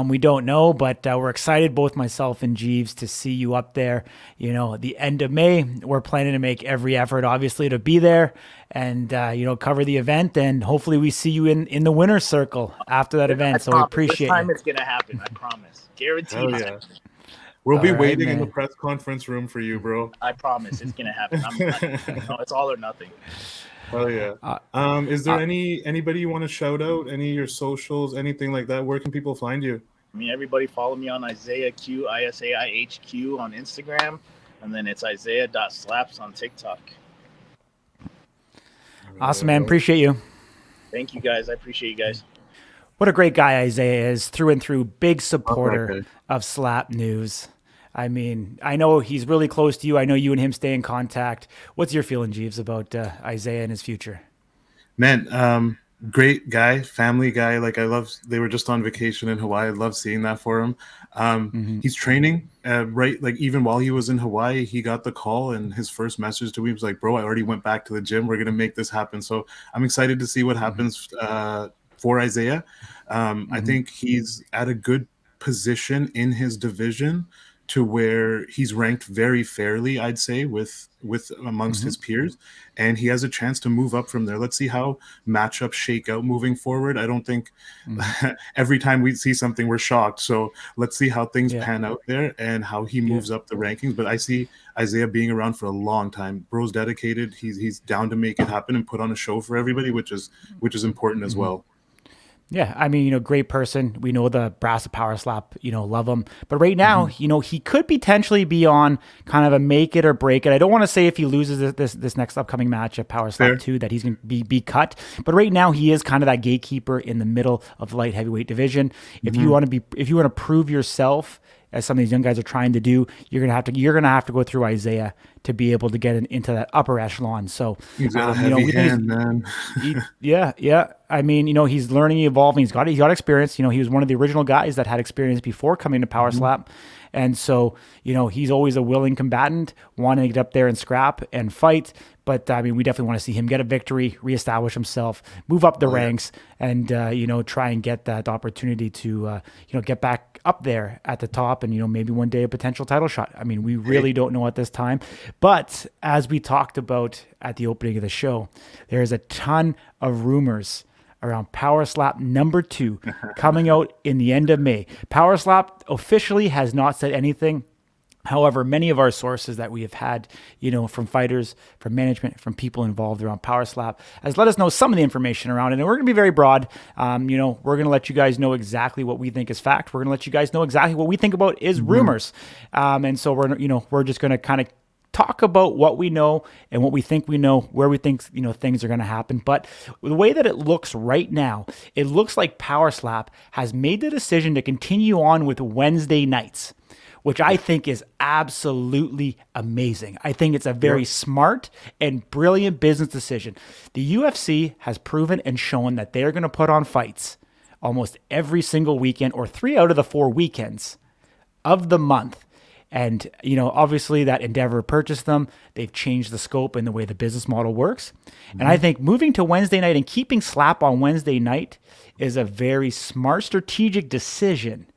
We don't know, but we're excited, both myself and Jeeves, to see you up there, at the end of May. We're planning to make every effort, obviously, to be there and, cover the event. And hopefully we see you in the winner's circle after that event. So we appreciate it. This time it's going to happen, I promise. Guaranteed. Yeah. We'll be waiting in the press conference room for you, bro. I promise it's gonna happen. It's all or nothing. Oh yeah. Is there anybody you want to shout out? Any of your socials, anything like that? Where can people find you? I mean, everybody follow me on Isaih Q, ISAIHQ on Instagram, and then it's Isaiah.slaps on TikTok. Awesome, man. Appreciate you. Thank you, guys. I appreciate you guys. What a great guy Isaiah is, through and through. Big supporter of Slap News. I mean, I know he's really close to you. I know you and him stay in contact. What's your feeling, Jeeves, about Isaiah and his future? Man, great guy, family guy. Like, they were just on vacation in Hawaii. I love seeing that for him. He's training, like even while he was in Hawaii, he got the call, and his first message to me was like, bro, I already went back to the gym. We're going to make this happen. So I'm excited to see what happens for Isaiah. I think he's at a good position in his division to where he's ranked very fairly, I'd say, with amongst his peers, and he has a chance to move up from there. Let's see how matchups shake out moving forward. I don't think every time we see something we're shocked, so let's see how things pan out there and how he moves up the rankings. But I see Isaih being around for a long time. Bro's dedicated. He's down to make it happen and put on a show for everybody, which is important as well. Yeah, I mean, great person. We know the brass of Power Slap, love him. But right now, he could potentially be on kind of a make it or break it. I don't want to say if he loses this next upcoming match at Power Slap 2 that he's going to be cut. But right now, he is kind of that gatekeeper in the middle of the light heavyweight division. If you want to prove yourself, as some of these young guys are trying to do, you're gonna have to go through Isaih to be able to get into that upper echelon. So he's got a heavy hand, man. Yeah. I mean, he's learning, evolving. He's got experience. He was one of the original guys that had experience before coming to Power Slap. And so, he's always a willing combatant, wanting to get up there and scrap and fight. But, I mean, we definitely want to see him get a victory, reestablish himself, move up the ranks, and, try and get that opportunity to, get back up there at the top and, maybe one day a potential title shot. I mean, we really don't know at this time. But as we talked about at the opening of the show, there's a ton of rumors around Power Slap number 2 coming out in the end of May. Power Slap officially has not said anything. However, many of our sources that we have had, from fighters, from management, from people involved around Power Slap, has let us know some of the information around it. And we're going to be very broad. We're going to let you guys know exactly what we think is fact. We're going to let you guys know exactly what we think about is rumors. And so we're just going to kind of talk about what we know and what we think we know, where we think, things are going to happen. But the way that it looks right now, it looks like Power Slap has made the decision to continue on with Wednesday nights, which I think is absolutely amazing. I think it's a very smart and brilliant business decision. The UFC has proven and shown that they're going to put on fights almost every single weekend or 3 out of the 4 weekends of the month. And, obviously that Endeavor purchased them. They've changed the scope and the way the business model works. And I think moving to Wednesday night and keeping Slap on Wednesday night is a very smart strategic decision,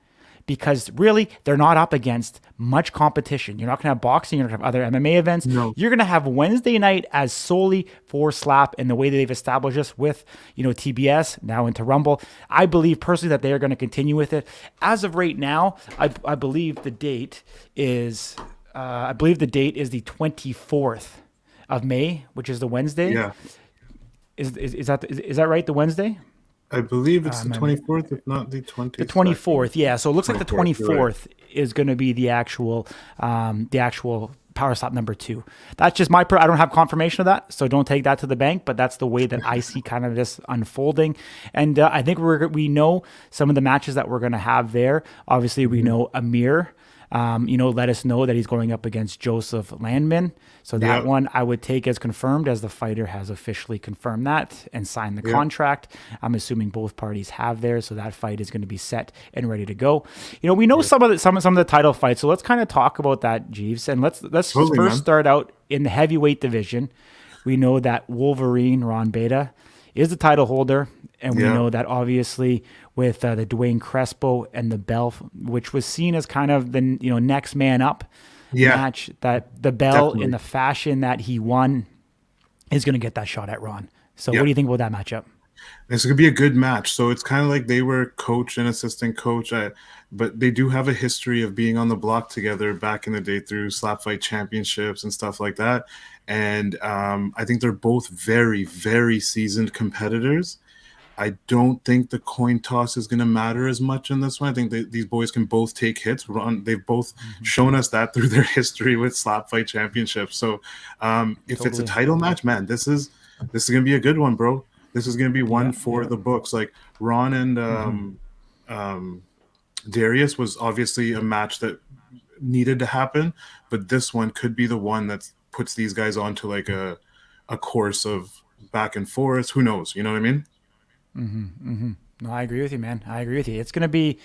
because really they're not up against much competition. You're not going to have boxing, you're not going to have other MMA events. No. You're going to have Wednesday night as solely for Slap, and the way that they've established this with, TBS, now into Rumble. I believe personally that they are going to continue with it. As of right now, I believe the date is the 24th of May, which is the Wednesday. Yeah. Is that right? The Wednesday? I believe it's the 24th, if not the 20th. The 24th, yeah. So it looks like the 24th is going to be the actual Power Slap number 2. That's just I don't have confirmation of that, so don't take that to the bank, but that's the way that I see kind of this unfolding. And I think we know some of the matches that we're going to have there. Obviously, we know Amir, let us know that he's going up against Joseph Landman. So that one I would take as confirmed, as the fighter has officially confirmed that and signed the contract. I'm assuming both parties have theirs, so that fight is going to be set and ready to go. We know some of the title fights, so let's kind of talk about that, Jeeves. And let's first start out in the heavyweight division. We know that Wolverine Ron Beta is the title holder, and we know that obviously with the Dwayne Crespo and the Bell, which was seen as kind of the next man up match, that the Bell in the fashion that he won is going to get that shot at Ron. So what do you think about that matchup? This could be a good match. So it's kind of like they were coach and assistant coach, but they do have a history of being on the block together back in the day through SlapFIGHT Championships and stuff like that. And I think they're both very, very seasoned competitors. I don't think the coin toss is going to matter as much in this one. I think these boys can both take hits. They've both shown us that through their history with SlapFIGHT Championships. So if it's a title match, man, this is going to be a good one, bro. This is going to be one for the books. Like Ron and Darius was obviously a match that needed to happen, but this one could be the one that puts these guys onto like a course of back and forth. Who knows? You know what I mean? No, I agree with you, man. I agree with you. It's gonna be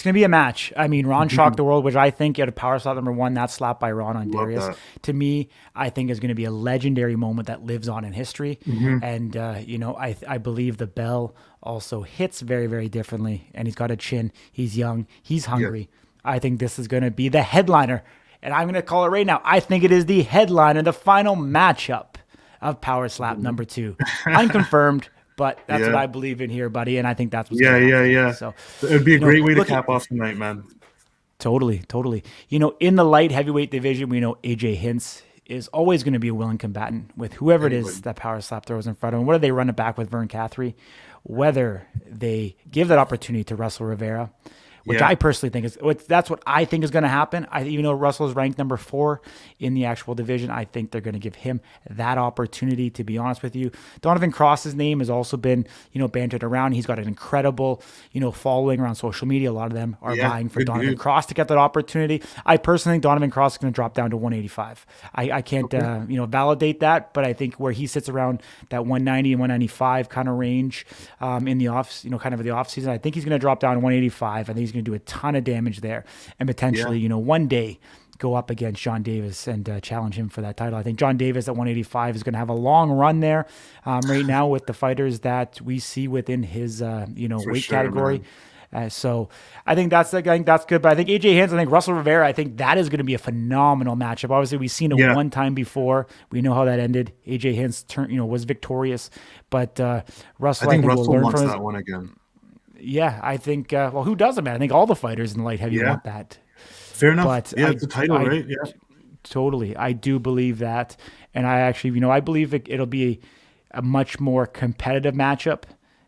a match. I mean, Ron shocked the world, which I think out of Power Slap number 1, that slap by Ron on Darius, to me, I think is going to be a legendary moment that lives on in history. And I believe the Bell also hits very, very differently, and he's got a chin. He's young. He's hungry. I think this is going to be the headliner. And I'm going to call it right now. I think it is the headliner, the final matchup of Power Slap number 2. Unconfirmed, but that's what I believe in here, buddy. And I think that's what's going to happen. So it would be a great way to cap off the night, man. Totally. In the light heavyweight division, we know AJ Hints is always going to be a willing combatant with whoever it is that Power Slap throws in front of him. Whether they run it back with Vern Catherine, whether they give that opportunity to Russell Rivera, which I personally think that's what I think is going to happen. Even though Russell is ranked number 4 in the actual division, I think they're going to give him that opportunity, to be honest with you. Donovan Cross's name has also been, bantered around. He's got an incredible, following around social media. A lot of them are vying for Donovan Cross to get that opportunity. I personally think Donovan Cross is going to drop down to 185. I can't, validate that, but I think where he sits around that 190 and 195 kind of range in the off, kind of the off season, I think he's going to drop down to 185. I think he's going to do a ton of damage there and potentially, one day go up against John Davis and challenge him for that title. I think John Davis at 185 is going to have a long run there right now with the fighters that we see within his, weight category. So I think that's good. But I think AJ Hints, I think Russell Rivera, I think that is going to be a phenomenal matchup. Obviously, we've seen it one time before. We know how that ended. AJ Hints was victorious, but Russell, I think Russell will learn wants from that one again. Yeah, I think, who doesn't, man? I think all the fighters in the light heavy want that. Fair enough. But it's a title, right? Yeah. Totally. I do believe that. And I actually, I believe it'll be a much more competitive matchup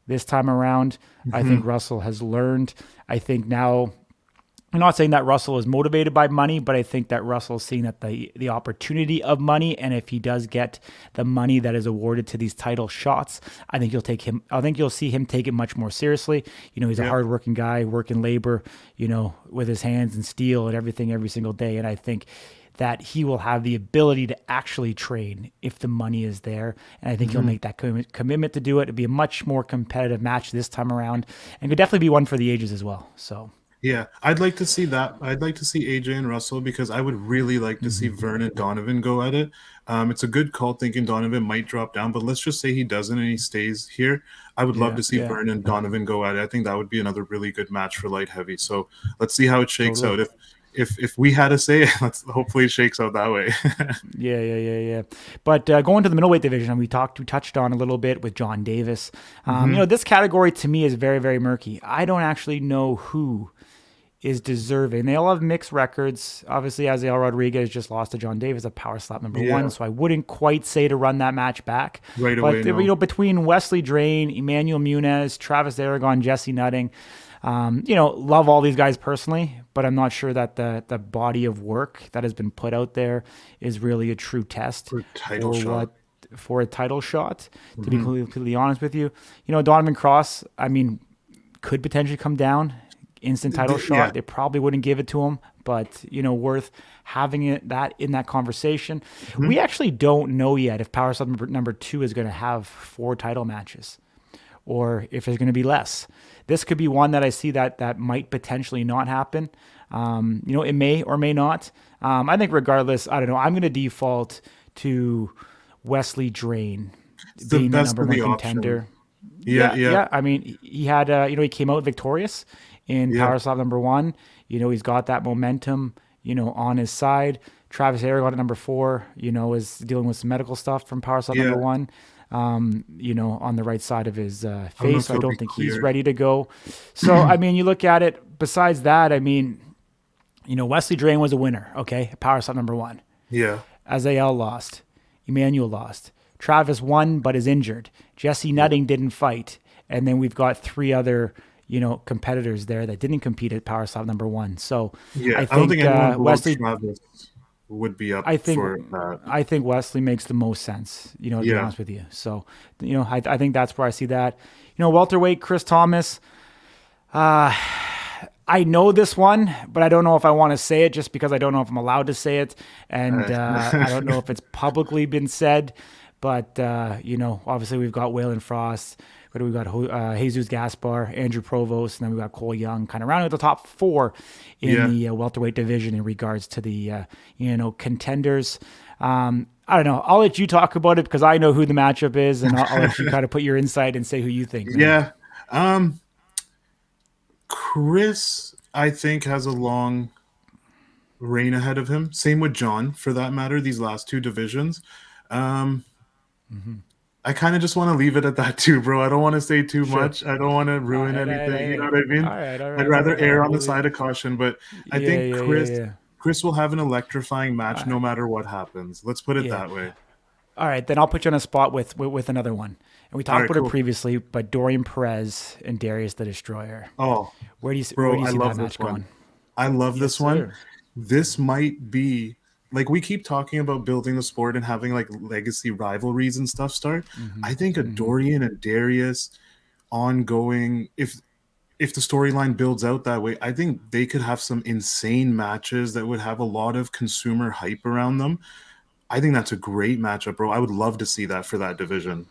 this time around. I think Russell has learned. I think now, I'm not saying that Russell is motivated by money, but I think that Russell is seeing that the opportunity of money, and if he does get the money that is awarded to these title shots, I think you'll see him take it much more seriously. He's a hardworking guy, working labor, with his hands and steel and everything every single day. And I think that he will have the ability to actually train if the money is there. And I think he'll make that commitment to do it. It'll be a much more competitive match this time around, and could definitely be one for the ages as well. So. Yeah, I'd like to see that. I'd like to see AJ and Russell, because I would really like to see Vern and Donovan go at it. It's a good call thinking Donovan might drop down, but let's just say he doesn't and he stays here. I would love to see Vern and Donovan go at it. I think that would be another really good match for light heavy. So let's see how it shakes out. If we had to say, hopefully it shakes out that way. Yeah. But going to the middleweight division, we touched on a little bit with John Davis. This category to me is very, very murky. I don't actually know who is deserving. They all have mixed records. Obviously, Isaih Rodriguez just lost to John Davis at Power Slap number 1, so I wouldn't quite say to run that match back. Right away, but between Wesley Drain, Emmanuel Muniz, Travis Aragon, Jesse Nutting, love all these guys personally, but I'm not sure that the body of work that has been put out there is really a true test for a title shot. To be completely honest with you, Donovan Cross, could potentially come down. Instant title shot. They probably wouldn't give it to him, but worth having that in that conversation. We actually don't know yet if Power Slap number 2 is going to have 4 title matches, or if there's going to be less. This could be one that I see that might potentially not happen. It may or may not. I think regardless, I don't know. I'm going to default to Wesley Drain being the number 1 contender. Yeah. He had he came out victorious in Power Slap number 1. He's got that momentum, on his side. Travis Aragon at number 4, is dealing with some medical stuff from Power Slap number 1, on the right side of his face. I don't think he's ready to go. So, you look at it, besides that, Wesley Drain was a winner, okay? Power Slap number 1. Yeah. Isaih lost. Emmanuel lost. Travis won, but is injured. Jesse Nutting didn't fight. And then we've got 3 other competitors there that didn't compete at Power Slap number 1. So I don't think Wesley Travis would be up for that. I think Wesley makes the most sense, to be honest with you. So, I think that's where I see that. Welterweight, Chris Thomas. I know this one, but I don't know if I want to say it just because I don't know if I'm allowed to say it. And I don't know if it's publicly been said, but obviously we've got Waylon Frost. We've got Jesus Gaspar, Andrew Provost, and then we've got Cole Young, kind of rounding out the top 4 in the welterweight division in regards to the contenders. I don't know. I'll let you talk about it because I know who the matchup is, and I'll let you kind of put your insight and say who you think. Man. Yeah, Chris. I think, has a long reign ahead of him. Same with John, for that matter, these last two divisions. I kind of just want to leave it at that too, bro. I don't want to say too much. I don't want to ruin anything. You know what I mean? All right. I'd rather err on the side of caution, but I think Chris will have an electrifying match no matter what happens. Let's put it that way. All right, then I'll put you on a spot with another one. And we talked about it previously, but Dorian Perez and Darius the Destroyer. Oh, where do you see that match going? I love this one. This might be, like, we keep talking about building the sport and having like legacy rivalries and stuff start. I think a Dorian and Darius ongoing, if the storyline builds out that way, I think they could have some insane matches that would have a lot of consumer hype around them. I think that's a great matchup, bro. I would love to see that for that division.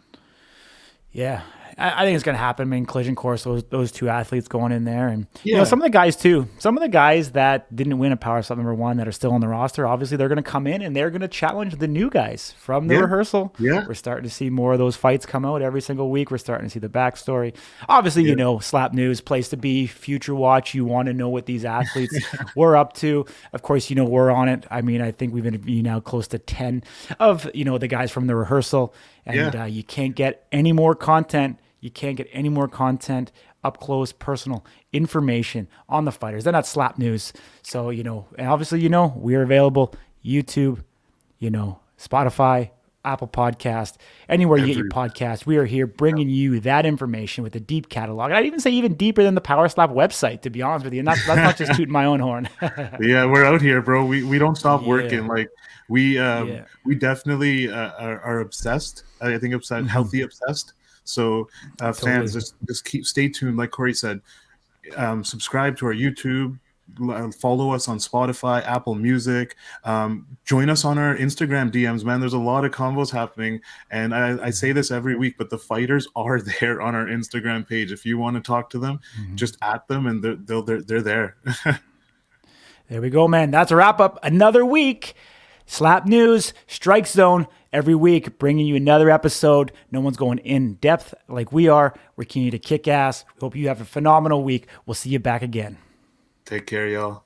Yeah, I think it's going to happen. I mean, collision course, those two athletes going in there. And, you know, some of the guys too, some of the guys that didn't win a Power Slap #1 that are still on the roster, obviously they're going to come in and they're going to challenge the new guys from the rehearsal. Yeah. We're starting to see more of those fights come out every single week. We're starting to see the backstory. Obviously, you know, Slap News, place to be, Future Watch. You want to know what these athletes were up to. Of course, you know, we're on it. I mean, I think we've interviewed now close to 10 of, you know, the guys from the rehearsal. And you can't get any more content. You can't get any more content, up close, personal information on the fighters. They're not Slap News. So, you know, and obviously, you know, we're available YouTube, you know, Spotify, Apple Podcast, anywhere you get your podcast. We are here bringing you that information with a deep catalog. And I'd even say even deeper than the Power Slap website, to be honest with you. And that's not just tooting my own horn. Yeah, we're out here, bro. We don't stop working. Like, we definitely are obsessed. I think obsessed, healthy obsessed. So fans, just stay tuned. Like Corey said, subscribe to our YouTube, follow us on Spotify, Apple Music, join us on our Instagram DMs, man. There's a lot of combos happening, and I say this every week, but the fighters are there on our Instagram page. If you want to talk to them, just at them, and they're there. There we go, man. That's a wrap up. Another week. Slap News, Strike Zone, every week, bringing you another episode. No one's going in depth like we are. We're keen to kick ass. We hope you have a phenomenal week. We'll see you back again. Take care, y'all.